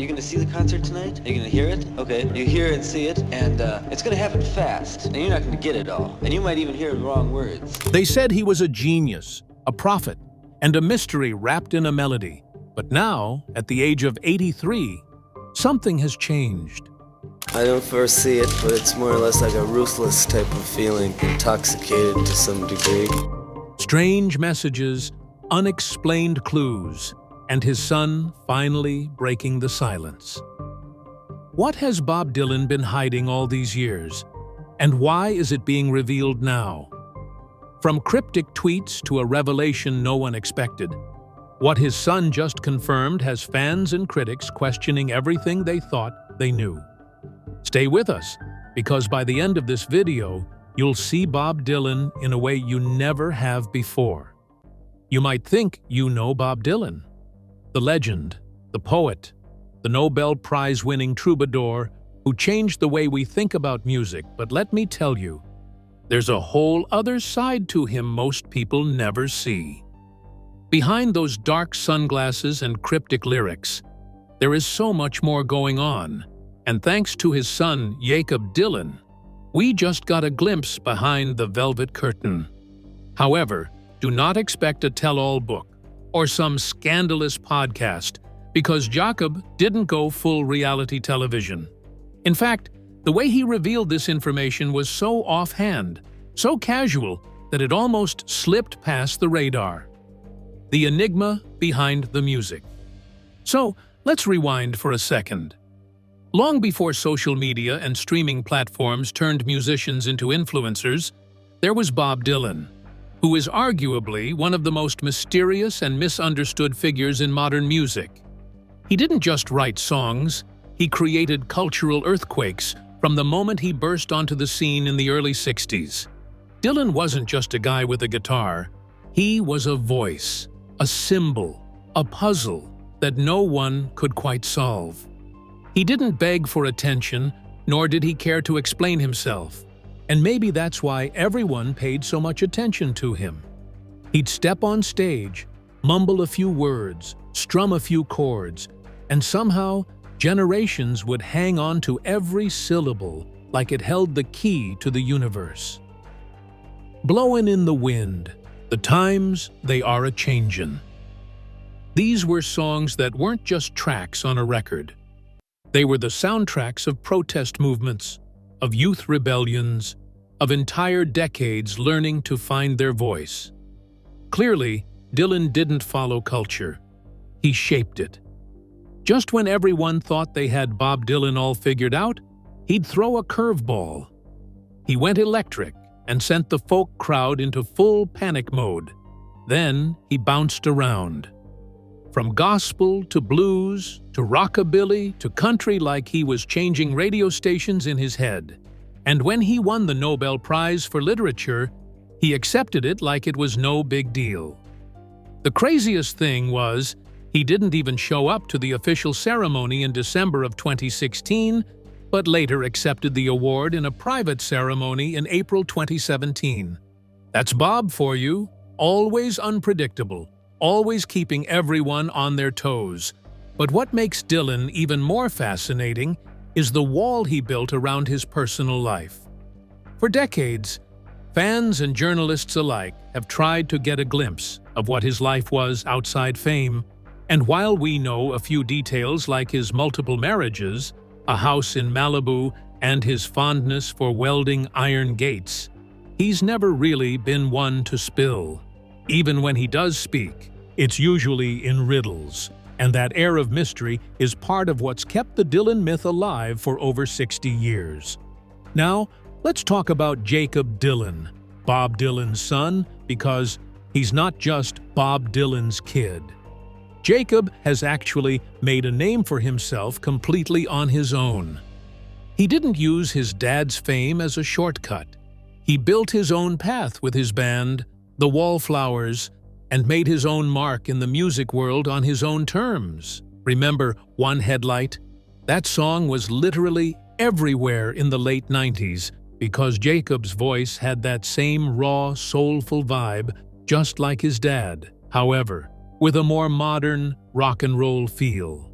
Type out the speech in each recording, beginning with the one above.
you going to see the concert tonight? Are you going to hear it? Okay, you hear and see it, and it's going to happen fast, and you're not going to get it all. And you might even hear the wrong words. They said he was a genius, a prophet, and a mystery wrapped in a melody. But now, at the age of 83, something has changed. I don't foresee it, but it's more or less like a ruthless type of feeling, intoxicated to some degree. Strange messages, unexplained clues, and his son finally breaking the silence. What has Bob Dylan been hiding all these years? And why is it being revealed now? From cryptic tweets to a revelation no one expected, what his son just confirmed has fans and critics questioning everything they thought they knew. Stay with us, because by the end of this video, you'll see Bob Dylan in a way you never have before. You might think you know Bob Dylan, the legend, the poet, the Nobel Prize-winning troubadour who changed the way we think about music, but let me tell you, there's a whole other side to him most people never see. Behind those dark sunglasses and cryptic lyrics, there is so much more going on, and thanks to his son, Jacob Dylan, we just got a glimpse behind the velvet curtain. However, do not expect a tell-all book or some scandalous podcast, because Jacob didn't go full reality television. In fact, the way he revealed this information was so offhand, so casual, that it almost slipped past the radar. The enigma behind the music. So, let's rewind for a second. Long before social media and streaming platforms turned musicians into influencers, there was Bob Dylan, who is arguably one of the most mysterious and misunderstood figures in modern music. He didn't just write songs, he created cultural earthquakes from the moment he burst onto the scene in the early 60s. Dylan wasn't just a guy with a guitar, he was a voice, a symbol, a puzzle that no one could quite solve. He didn't beg for attention, nor did he care to explain himself. And maybe that's why everyone paid so much attention to him. He'd step on stage, mumble a few words, strum a few chords, and somehow generations would hang on to every syllable like it held the key to the universe. Blowin' in the wind, the times they are a-changin'. These were songs that weren't just tracks on a record. They were the soundtracks of protest movements, of youth rebellions, of entire decades learning to find their voice. Clearly, Dylan didn't follow culture. He shaped it. Just when everyone thought they had Bob Dylan all figured out, he'd throw a curveball. He went electric and sent the folk crowd into full panic mode. Then he bounced around. From gospel to blues to rockabilly to country, like he was changing radio stations in his head. And when he won the Nobel Prize for Literature, he accepted it like it was no big deal. The craziest thing was, he didn't even show up to the official ceremony in December of 2016, but later accepted the award in a private ceremony in April 2017. That's Bob for you, always unpredictable, always keeping everyone on their toes. But what makes Dylan even more fascinating is the wall he built around his personal life. For decades, fans and journalists alike have tried to get a glimpse of what his life was outside fame, and while we know a few details like his multiple marriages, a house in Malibu, and his fondness for welding iron gates, he's never really been one to spill. Even when he does speak, it's usually in riddles, and that air of mystery is part of what's kept the Dylan myth alive for over 60 years. Now, let's talk about Jacob Dylan, Bob Dylan's son, because he's not just Bob Dylan's kid. Jacob has actually made a name for himself completely on his own. He didn't use his dad's fame as a shortcut. He built his own path with his band, the Wallflowers, and made his own mark in the music world on his own terms. Remember One Headlight? That song was literally everywhere in the late 90s because Jacob's voice had that same raw, soulful vibe, just like his dad, however, with a more modern rock and roll feel.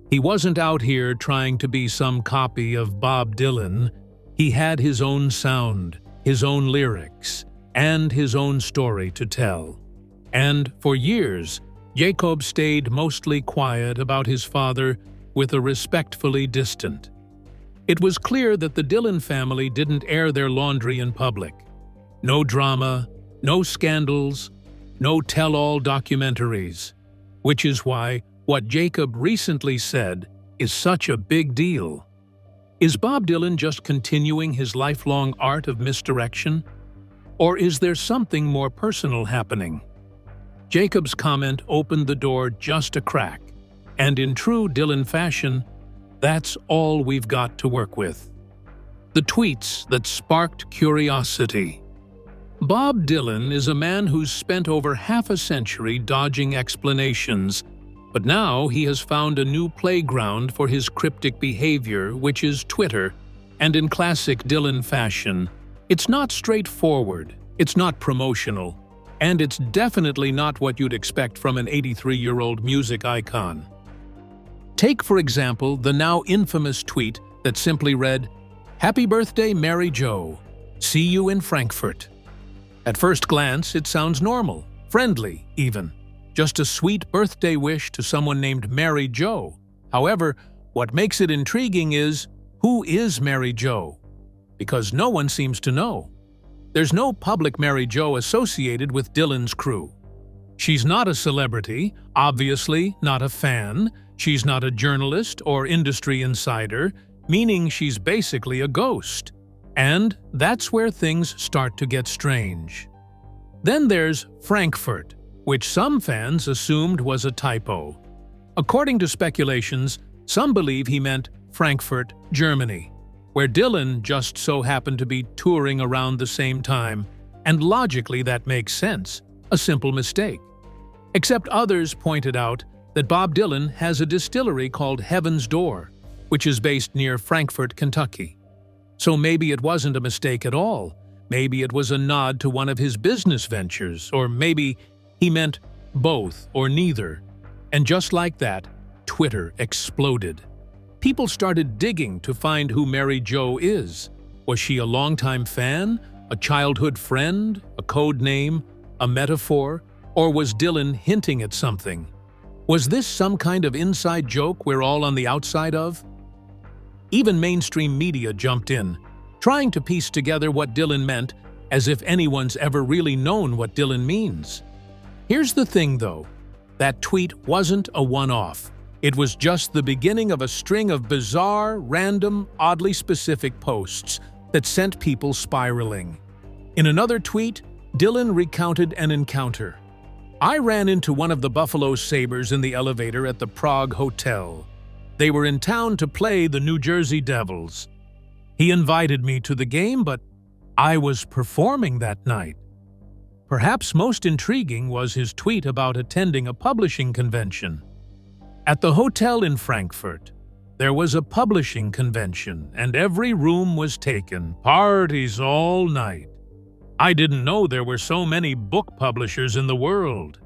He wasn't out here trying to be some copy of Bob Dylan. He had his own sound, his own lyrics, and his own story to tell. And for years, Jacob stayed mostly quiet about his father with a respectfully distant. It was clear that the Dylan family didn't air their laundry in public. No drama, no scandals, no tell-all documentaries. Which is why what Jacob recently said is such a big deal. Is Bob Dylan just continuing his lifelong art of misdirection? Or is there something more personal happening? Jacob's comment opened the door just a crack, and in true Dylan fashion, that's all we've got to work with. The tweets that sparked curiosity. Bob Dylan is a man who's spent over half a century dodging explanations, but now he has found a new playground for his cryptic behavior, which is Twitter, and in classic Dylan fashion, it's not straightforward, it's not promotional, and it's definitely not what you'd expect from an 83-year-old music icon. Take, for example, the now infamous tweet that simply read, "Happy birthday, Mary Jo. See you in Frankfurt." At first glance, it sounds normal, friendly even. Just a sweet birthday wish to someone named Mary Jo. However, what makes it intriguing is, who is Mary Jo? Because no one seems to know. There's no public Mary Jo associated with Dylan's crew. She's not a celebrity, obviously not a fan, she's not a journalist or industry insider, meaning she's basically a ghost. And that's where things start to get strange. Then there's Frankfurt, which some fans assumed was a typo. According to speculations, some believe he meant Frankfurt, Germany, where Dylan just so happened to be touring around the same time, and logically that makes sense, a simple mistake. Except others pointed out that Bob Dylan has a distillery called Heaven's Door, which is based near Frankfort, Kentucky. So maybe it wasn't a mistake at all. Maybe it was a nod to one of his business ventures, or maybe he meant both or neither. And just like that, Twitter exploded. People started digging to find who Mary Jo is. Was she a longtime fan, a childhood friend, a code name, a metaphor, or was Dylan hinting at something? Was this some kind of inside joke we're all on the outside of? Even mainstream media jumped in, trying to piece together what Dylan meant, as if anyone's ever really known what Dylan means. Here's the thing, though. That tweet wasn't a one-off. It was just the beginning of a string of bizarre, random, oddly specific posts that sent people spiraling. In another tweet, Dylan recounted an encounter. "I ran into one of the Buffalo Sabres in the elevator at the Prague Hotel. They were in town to play the New Jersey Devils. He invited me to the game, but I was performing that night." Perhaps most intriguing was his tweet about attending a publishing convention. At the hotel in Frankfurt, there was a publishing convention, and every room was taken, parties all night. I didn't know there were so many book publishers in the world.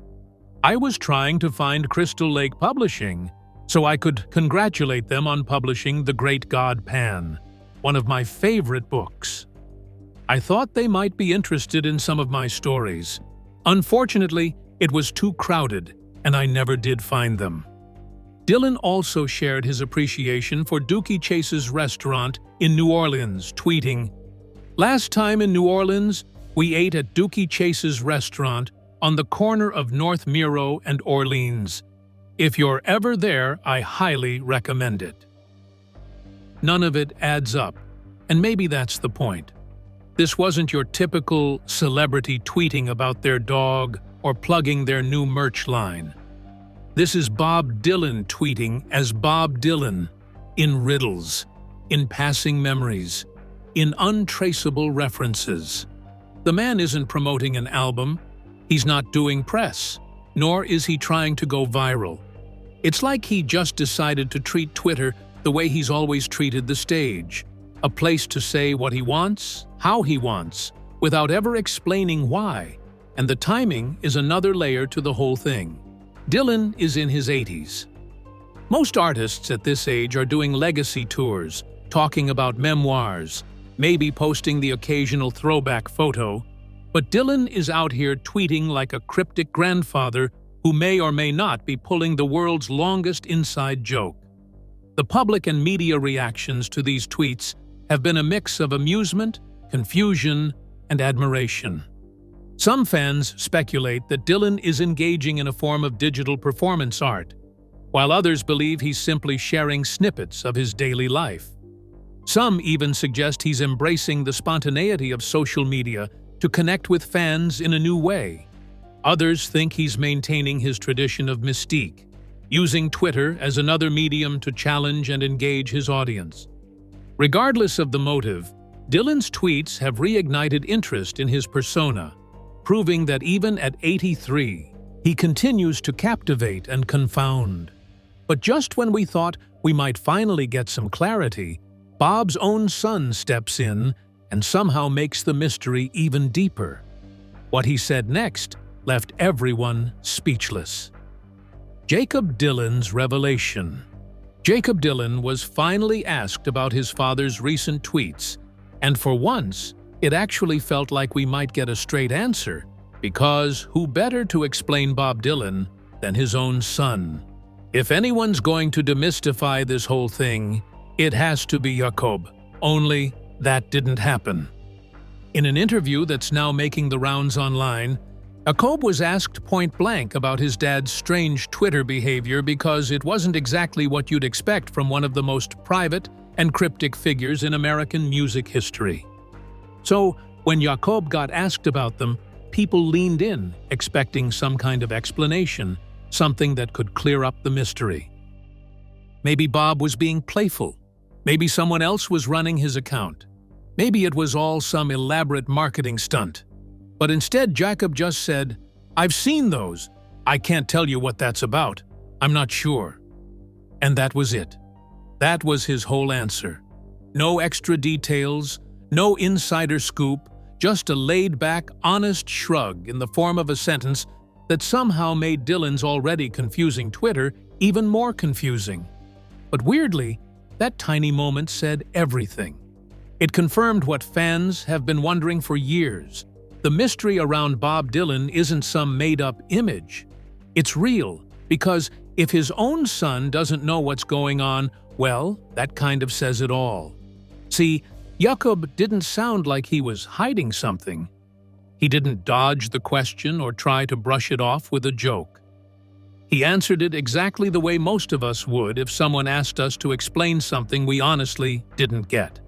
I was trying to find Crystal Lake Publishing so I could congratulate them on publishing The Great God Pan, one of my favorite books. I thought they might be interested in some of my stories. Unfortunately, it was too crowded, and I never did find them. Dylan also shared his appreciation for Dookie Chase's restaurant in New Orleans, tweeting, "Last time in New Orleans, we ate at Dookie Chase's restaurant on the corner of North Miro and Orleans. If you're ever there, I highly recommend it." None of it adds up, and maybe that's the point. This wasn't your typical celebrity tweeting about their dog or plugging their new merch line. This is Bob Dylan tweeting as Bob Dylan, in riddles, in passing memories, in untraceable references. The man isn't promoting an album, he's not doing press, nor is he trying to go viral. It's like he just decided to treat Twitter the way he's always treated the stage, a place to say what he wants, how he wants, without ever explaining why, and the timing is another layer to the whole thing. Dylan is in his 80s. Most artists at this age are doing legacy tours, talking about memoirs, maybe posting the occasional throwback photo, but Dylan is out here tweeting like a cryptic grandfather who may or may not be pulling the world's longest inside joke. The public and media reactions to these tweets have been a mix of amusement, confusion, and admiration. Some fans speculate that Dylan is engaging in a form of digital performance art, while others believe he's simply sharing snippets of his daily life. Some even suggest he's embracing the spontaneity of social media to connect with fans in a new way. Others think he's maintaining his tradition of mystique, using Twitter as another medium to challenge and engage his audience. Regardless of the motive, Dylan's tweets have reignited interest in his persona, proving that even at 83, he continues to captivate and confound. But just when we thought we might finally get some clarity, Bob's own son steps in and somehow makes the mystery even deeper. What he said next left everyone speechless. Jacob Dylan's revelation. Jacob Dylan was finally asked about his father's recent tweets, and for once, it actually felt like we might get a straight answer, because who better to explain Bob Dylan than his own son? If anyone's going to demystify this whole thing, it has to be Jacob, only that didn't happen. In an interview that's now making the rounds online, Jacob was asked point-blank about his dad's strange Twitter behavior because it wasn't exactly what you'd expect from one of the most private and cryptic figures in American music history. So, when Jacob got asked about them, people leaned in, expecting some kind of explanation, something that could clear up the mystery. Maybe Bob was being playful. Maybe someone else was running his account. Maybe it was all some elaborate marketing stunt. But instead, Jacob just said, "I've seen those. I can't tell you what that's about. I'm not sure." And that was it. That was his whole answer. No extra details, no insider scoop, just a laid-back, honest shrug in the form of a sentence that somehow made Dylan's already confusing Twitter even more confusing. But weirdly, that tiny moment said everything. It confirmed what fans have been wondering for years. The mystery around Bob Dylan isn't some made-up image. It's real, because if his own son doesn't know what's going on, well, that kind of says it all. See, Jacob didn't sound like he was hiding something. He didn't dodge the question or try to brush it off with a joke. He answered it exactly the way most of us would if someone asked us to explain something we honestly didn't get.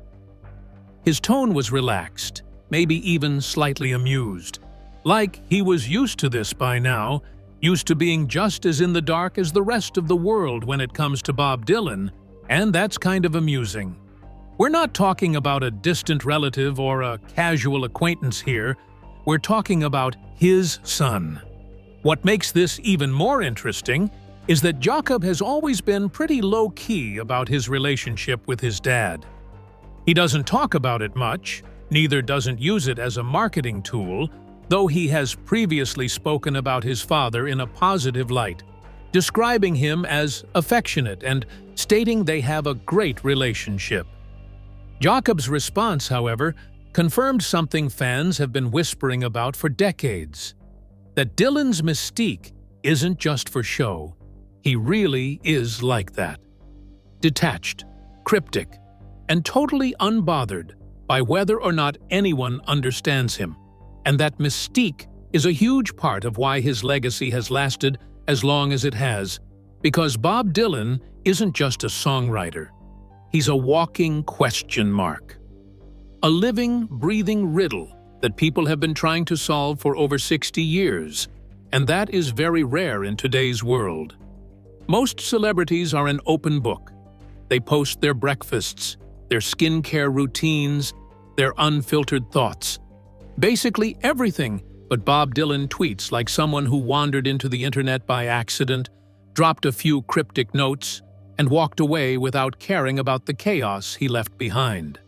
His tone was relaxed, maybe even slightly amused. Like he was used to this by now, used to being just as in the dark as the rest of the world when it comes to Bob Dylan, and that's kind of amusing. We're not talking about a distant relative or a casual acquaintance here. We're talking about his son. What makes this even more interesting is that Jacob has always been pretty low-key about his relationship with his dad. He doesn't talk about it much, neither doesn't use it as a marketing tool, though he has previously spoken about his father in a positive light, describing him as affectionate and stating they have a great relationship. Jacob's response, however, confirmed something fans have been whispering about for decades: that Dylan's mystique isn't just for show. He really is like that. Detached, cryptic, and totally unbothered by whether or not anyone understands him. And that mystique is a huge part of why his legacy has lasted as long as it has, because Bob Dylan isn't just a songwriter. He's a walking question mark. A living, breathing riddle that people have been trying to solve for over 60 years, and that is very rare in today's world. Most celebrities are an open book. They post their breakfasts, their skincare routines, their unfiltered thoughts. Basically everything, but Bob Dylan tweets like someone who wandered into the internet by accident, dropped a few cryptic notes, and walked away without caring about the chaos he left behind.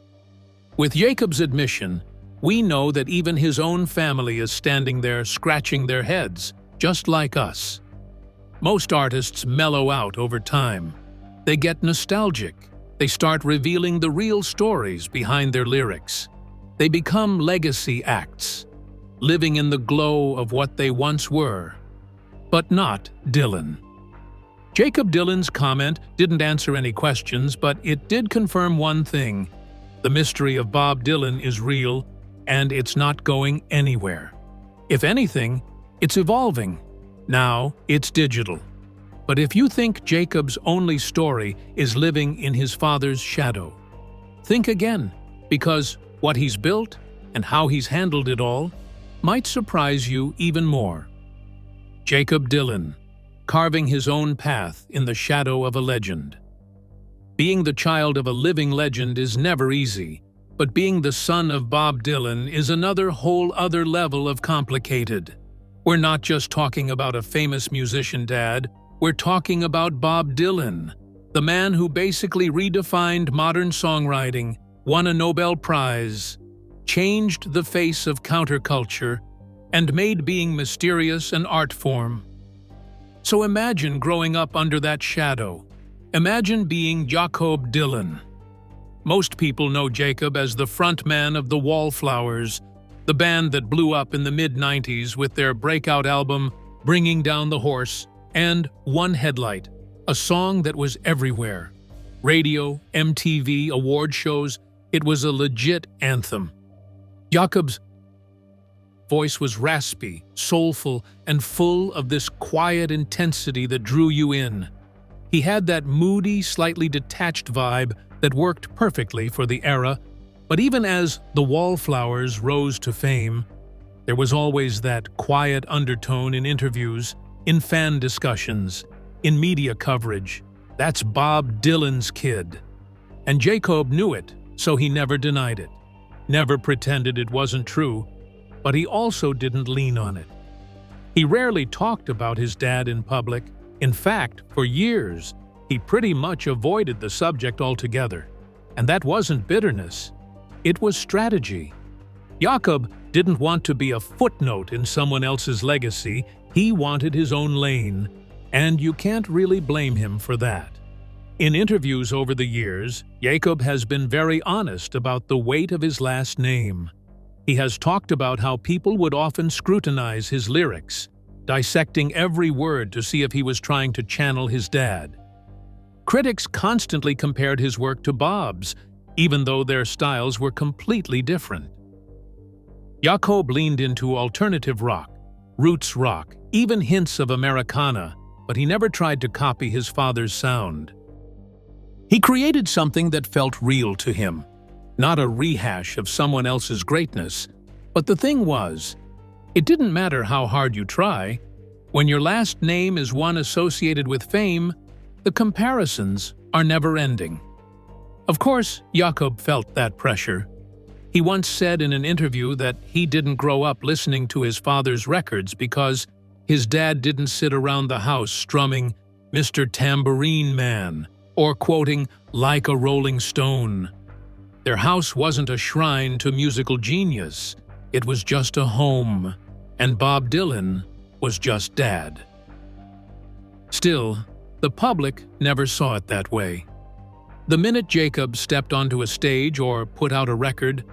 With Jacob's admission, we know that even his own family is standing there scratching their heads, just like us. Most artists mellow out over time, They get nostalgic. They start revealing the real stories behind their lyrics. They become legacy acts, living in the glow of what they once were. But not Dylan. Jakob Dylan's comment didn't answer any questions, but it did confirm one thing. The mystery of Bob Dylan is real, and it's not going anywhere. If anything, it's evolving. Now it's digital. But if you think Jacob's only story is living in his father's shadow, think again, because what he's built and how he's handled it all might surprise you even more. Jakob Dylan, carving his own path in the shadow of a legend. Being the child of a living legend is never easy, but being the son of Bob Dylan is another whole other level of complicated. We're not just talking about a famous musician dad, we're talking about Bob Dylan, the man who basically redefined modern songwriting, won a Nobel Prize, changed the face of counterculture, and made being mysterious an art form. So imagine growing up under that shadow. Imagine being Jakob Dylan. Most people know Jakob as the frontman of the Wallflowers, the band that blew up in the mid-90s with their breakout album Bringing Down the Horse and One Headlight, a song that was everywhere. Radio, MTV, award shows, it was a legit anthem. Jakob's voice was raspy, soulful, and full of this quiet intensity that drew you in. He had that moody, slightly detached vibe that worked perfectly for the era, but even as the Wallflowers rose to fame, there was always that quiet undertone in interviews, in fan discussions, in media coverage. That's Bob Dylan's kid. And Jakob knew it, so he never denied it, never pretended it wasn't true, but he also didn't lean on it. He rarely talked about his dad in public. In fact, for years, he pretty much avoided the subject altogether. And that wasn't bitterness. It was strategy. Jakob didn't want to be a footnote in someone else's legacy. He wanted his own lane, and you can't really blame him for that. In interviews over the years, Jakob has been very honest about the weight of his last name. He has talked about how people would often scrutinize his lyrics, dissecting every word to see if he was trying to channel his dad. Critics constantly compared his work to Bob's, even though their styles were completely different. Jakob leaned into alternative rock, roots rock, even hints of Americana, but he never tried to copy his father's sound. He created something that felt real to him, not a rehash of someone else's greatness. But the thing was, it didn't matter how hard you try. When your last name is one associated with fame, the comparisons are never-ending. Of course, Jakob felt that pressure. He once said in an interview that he didn't grow up listening to his father's records because his dad didn't sit around the house strumming Mr. Tambourine Man or quoting Like a Rolling Stone. Their house wasn't a shrine to musical genius. It was just a home, and Bob Dylan was just dad. Still, the public never saw it that way. The minute Jakob stepped onto a stage or put out a record,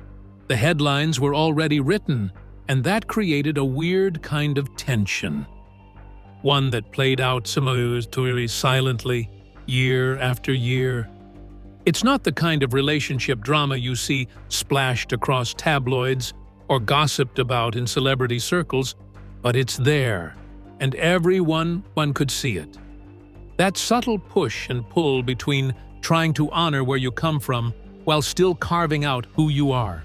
the headlines were already written, and that created a weird kind of tension. One that played out simultaneously, silently, year after year. It's not the kind of relationship drama you see splashed across tabloids or gossiped about in celebrity circles, but it's there, and everyone could see it. That subtle push and pull between trying to honor where you come from while still carving out who you are.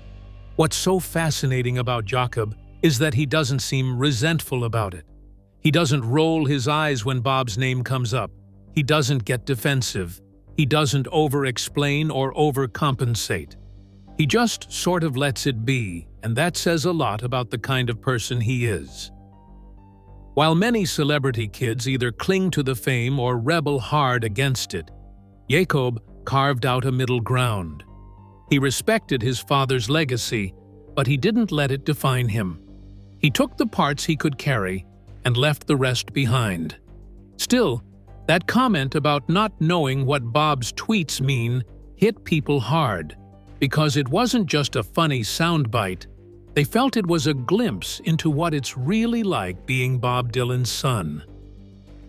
What's so fascinating about Jakob is that he doesn't seem resentful about it. He doesn't roll his eyes when Bob's name comes up. He doesn't get defensive. He doesn't over-explain or overcompensate. He just sort of lets it be, and that says a lot about the kind of person he is. While many celebrity kids either cling to the fame or rebel hard against it, Jakob carved out a middle ground. He respected his father's legacy, but he didn't let it define him. He took the parts he could carry and left the rest behind. Still, That comment about not knowing what Bob's tweets mean hit people hard, because it wasn't just a funny soundbite. They felt it was a glimpse into what it's really like being Bob Dylan's son.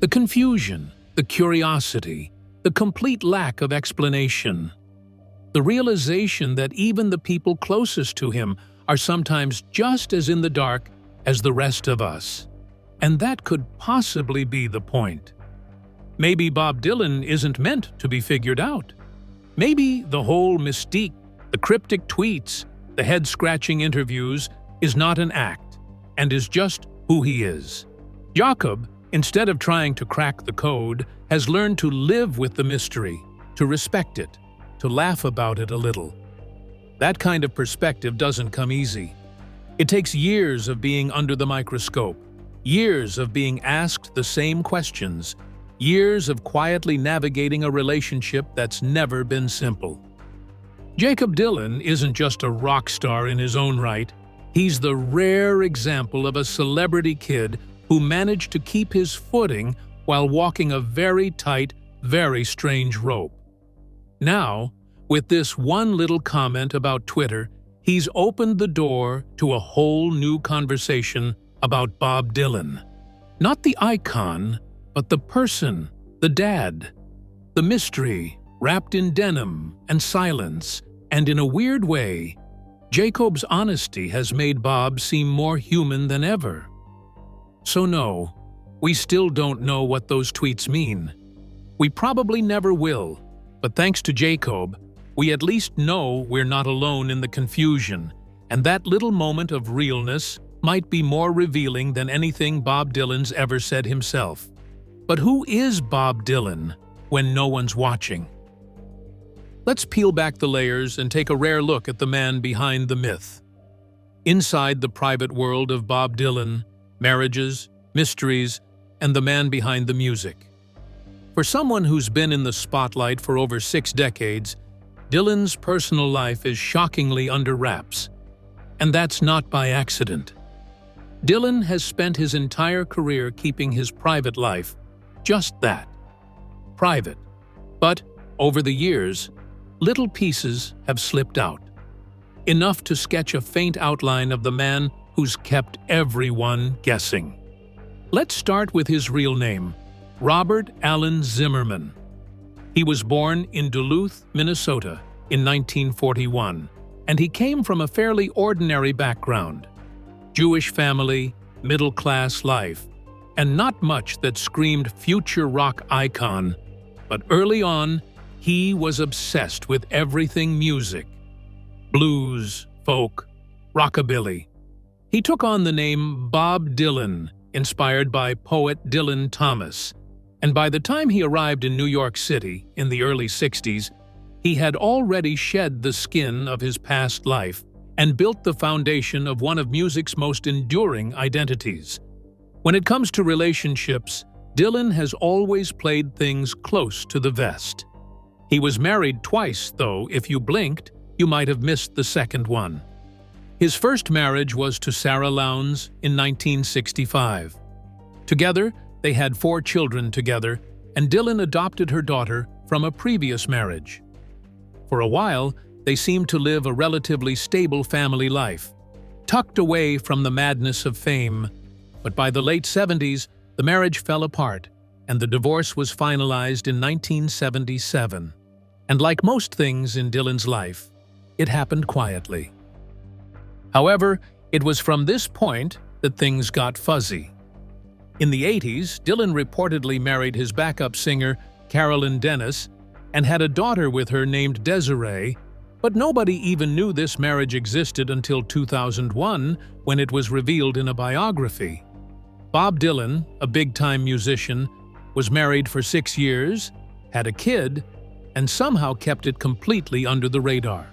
The confusion, the curiosity, the complete lack of explanation. The realization that even the people closest to him are sometimes just as in the dark as the rest of us. And that could possibly be the point. Maybe Bob Dylan isn't meant to be figured out. Maybe the whole mystique, the cryptic tweets, the head-scratching interviews is not an act and is just who he is. Jakob, instead of trying to crack the code, has learned to live with the mystery, to respect it, to laugh about it a little. That kind of perspective doesn't come easy. It takes years of being under the microscope, years of being asked the same questions, years of quietly navigating a relationship that's never been simple. Jakob Dylan isn't just a rock star in his own right. He's the rare example of a celebrity kid who managed to keep his footing while walking a very tight, very strange rope. Now, with this one little comment about Twitter, he's opened the door to a whole new conversation about Bob Dylan. Not the icon, but the person, the dad, the mystery wrapped in denim and silence, and in a weird way, Jakob's honesty has made Bob seem more human than ever. So no, we still don't know what those tweets mean. We probably never will, but thanks to Jakob, we at least know we're not alone in the confusion, and that little moment of realness might be more revealing than anything Bob Dylan's ever said himself. But who is Bob Dylan when no one's watching? Let's peel back the layers and take a rare look at the man behind the myth. Inside the private world of Bob Dylan, marriages, mysteries, and the man behind the music. For someone who's been in the spotlight for over 6 decades, Dylan's personal life is shockingly under wraps. And that's not by accident. Dylan has spent his entire career keeping his private life just that, private. But over the years, little pieces have slipped out, enough to sketch a faint outline of the man who's kept everyone guessing. Let's start with his real name, Robert Allen Zimmerman. He was born in Duluth, Minnesota in 1941, and he came from a fairly ordinary background. Jewish family, middle-class life, and not much that screamed future rock icon, but early on, he was obsessed with everything music. Blues, folk, rockabilly. He took on the name Bob Dylan, inspired by poet Dylan Thomas, and by the time he arrived in New York City in the early 60s, he had already shed the skin of his past life and built the foundation of one of music's most enduring identities. When it comes to relationships, Dylan has always played things close to the vest. He was married twice, though if you blinked, you might have missed the second one. His first marriage was to Sarah Lowndes in 1965. Together, they had 4 children together, and Dylan adopted her daughter from a previous marriage. For a while, they seemed to live a relatively stable family life, tucked away from the madness of fame. But by the late 70s, the marriage fell apart, and the divorce was finalized in 1977. And like most things in Dylan's life, it happened quietly. However, it was from this point that things got fuzzy. In the 80s, Dylan reportedly married his backup singer, Carolyn Dennis, and had a daughter with her named Desiree, but nobody even knew this marriage existed until 2001, when it was revealed in a biography. Bob Dylan, a big-time musician, was married for 6 years, had a kid, and somehow kept it completely under the radar.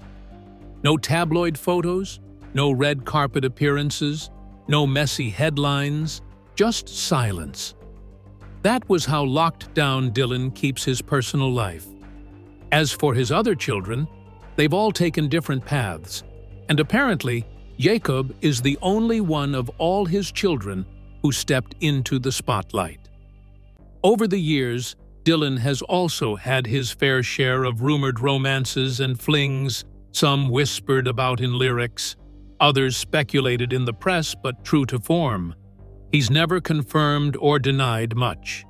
No tabloid photos, no red carpet appearances, no messy headlines, just silence. That was how locked down Dylan keeps his personal life. As for his other children, they've all taken different paths, and apparently, Jakob is the only one of all his children who stepped into the spotlight. Over the years, Dylan has also had his fair share of rumored romances and flings, some whispered about in lyrics, others speculated in the press but true to form. He's never confirmed or denied much.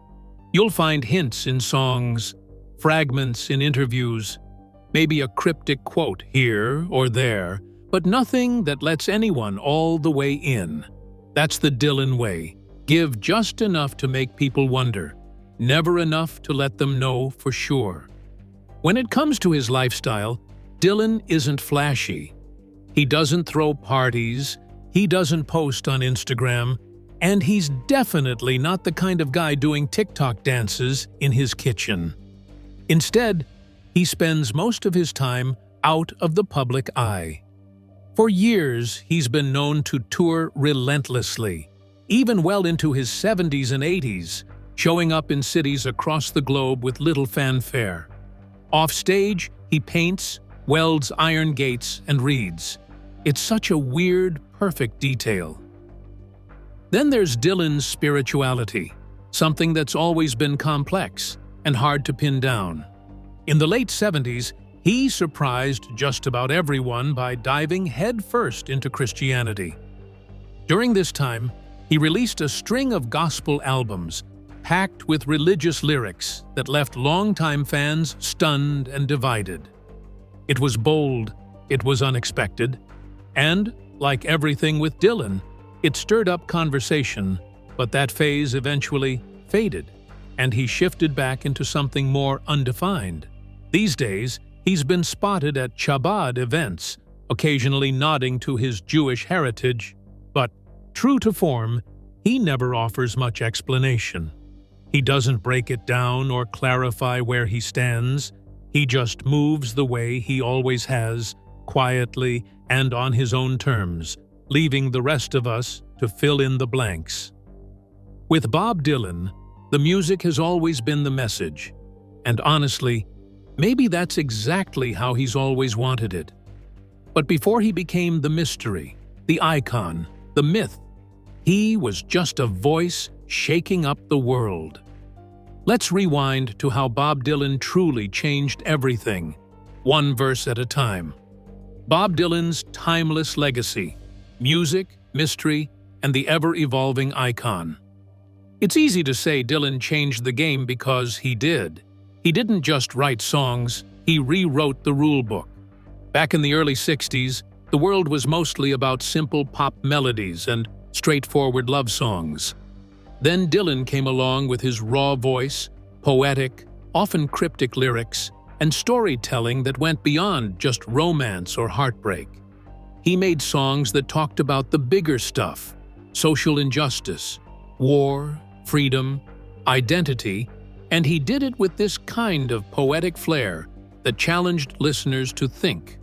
You'll find hints in songs, fragments in interviews, maybe a cryptic quote here or there, but nothing that lets anyone all the way in. That's the Dylan way. Give just enough to make people wonder, never enough to let them know for sure. When it comes to his lifestyle, Dylan isn't flashy. He doesn't throw parties, he doesn't post on Instagram, and he's definitely not the kind of guy doing TikTok dances in his kitchen. Instead, he spends most of his time out of the public eye. For years, he's been known to tour relentlessly, even well into his 70s and 80s, showing up in cities across the globe with little fanfare. Off-stage, he paints, welds iron gates, and reads. It's such a weird, perfect detail. Then there's Dylan's spirituality, something that's always been complex and hard to pin down. In the late 70s, he surprised just about everyone by diving headfirst into Christianity. During this time, he released a string of gospel albums packed with religious lyrics that left longtime fans stunned and divided. It was bold, it was unexpected, and, like everything with Dylan, it stirred up conversation, but that phase eventually faded, and he shifted back into something more undefined. These days, he's been spotted at Chabad events, occasionally nodding to his Jewish heritage, but, true to form, he never offers much explanation. He doesn't break it down or clarify where he stands. He just moves the way he always has, quietly and on his own terms, leaving the rest of us to fill in the blanks. With Bob Dylan, the music has always been the message, and honestly, maybe that's exactly how he's always wanted it. But before he became the mystery, the icon, the myth, he was just a voice shaking up the world. Let's rewind to how Bob Dylan truly changed everything, one verse at a time. Bob Dylan's timeless legacy, music, mystery, and the ever-evolving icon. It's easy to say Dylan changed the game because he did. He didn't just write songs, he rewrote the rulebook. Back in the early 60s, the world was mostly about simple pop melodies and straightforward love songs. Then Dylan came along with his raw voice, poetic, often cryptic lyrics, and storytelling that went beyond just romance or heartbreak. He made songs that talked about the bigger stuff, social injustice, war, freedom, identity, and he did it with this kind of poetic flair that challenged listeners to think,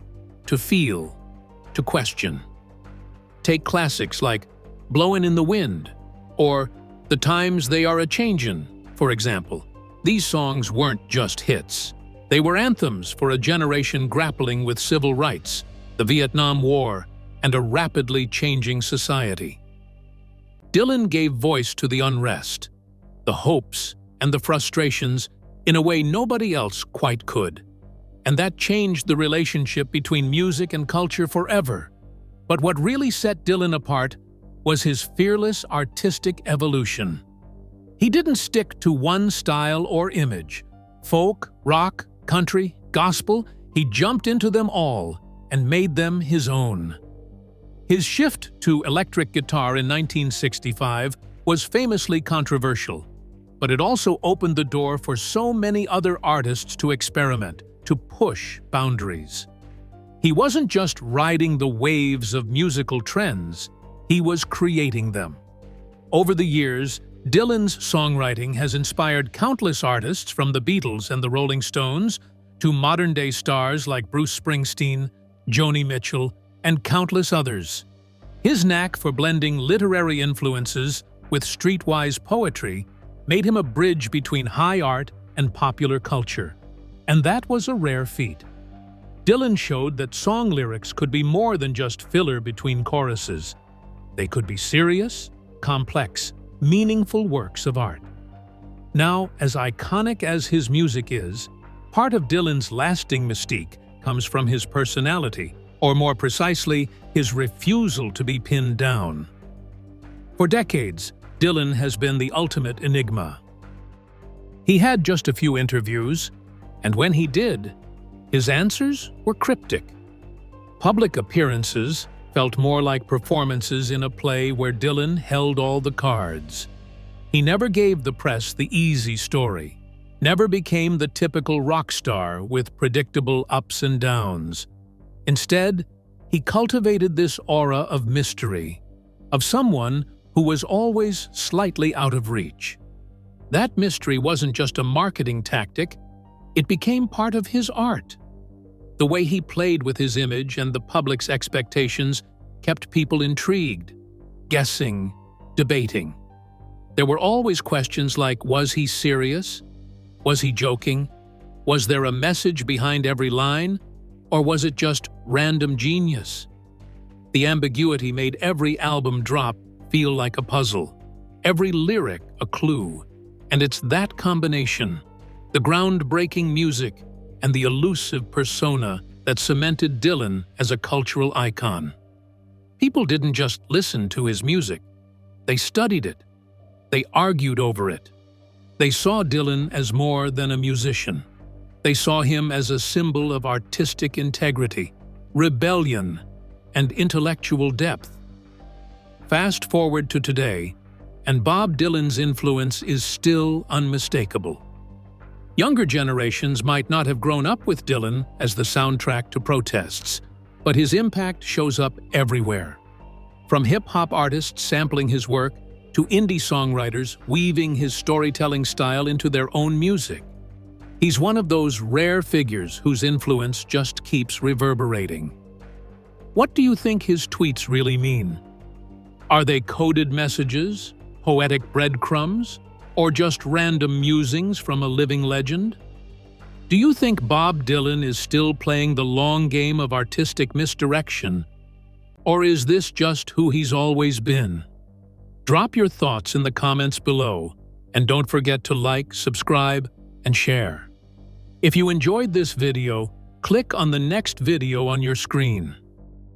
to feel, to question. Take classics like Blowin' in the Wind or The Times They Are A-Changin', for example. These songs weren't just hits. They were anthems for a generation grappling with civil rights, the Vietnam War, and a rapidly changing society. Dylan gave voice to the unrest, the hopes, and the frustrations in a way nobody else quite could. And that changed the relationship between music and culture forever. But what really set Dylan apart was his fearless artistic evolution. He didn't stick to one style or image. Folk, rock, country, gospel, he jumped into them all and made them his own. His shift to electric guitar in 1965 was famously controversial, but it also opened the door for so many other artists to experiment, to push boundaries. He wasn't just riding the waves of musical trends, he was creating them. Over the years, Dylan's songwriting has inspired countless artists from the Beatles and the Rolling Stones to modern-day stars like Bruce Springsteen, Joni Mitchell, and countless others. His knack for blending literary influences with streetwise poetry made him a bridge between high art and popular culture, and that was a rare feat. Dylan showed that song lyrics could be more than just filler between choruses. They could be serious, complex, meaningful works of art. Now, as iconic as his music is, part of Dylan's lasting mystique comes from his personality, or more precisely, his refusal to be pinned down. For decades, Dylan has been the ultimate enigma. He had just a few interviews, and when he did, his answers were cryptic. Public appearances felt more like performances in a play where Dylan held all the cards. He never gave the press the easy story, never became the typical rock star with predictable ups and downs. Instead, he cultivated this aura of mystery, of someone who was always slightly out of reach. That mystery wasn't just a marketing tactic, it became part of his art. The way he played with his image and the public's expectations kept people intrigued, guessing, debating. There were always questions like, was he serious? Was he joking? Was there a message behind every line? Or was it just random genius? The ambiguity made every album drop feel like a puzzle, every lyric a clue. And it's that combination, the groundbreaking music and the elusive persona, that cemented Dylan as a cultural icon. People didn't just listen to his music, they studied it. They argued over it. They saw Dylan as more than a musician. They saw him as a symbol of artistic integrity, rebellion, and intellectual depth. Fast forward to today, and Bob Dylan's influence is still unmistakable. Younger generations might not have grown up with Dylan as the soundtrack to protests, but his impact shows up everywhere. From hip-hop artists sampling his work to indie songwriters weaving his storytelling style into their own music. He's one of those rare figures whose influence just keeps reverberating. What do you think his tweets really mean? Are they coded messages, poetic breadcrumbs, or just random musings from a living legend? Do you think Bob Dylan is still playing the long game of artistic misdirection? Or is this just who he's always been? Drop your thoughts in the comments below, and don't forget to like, subscribe, and share. If you enjoyed this video, click on the next video on your screen.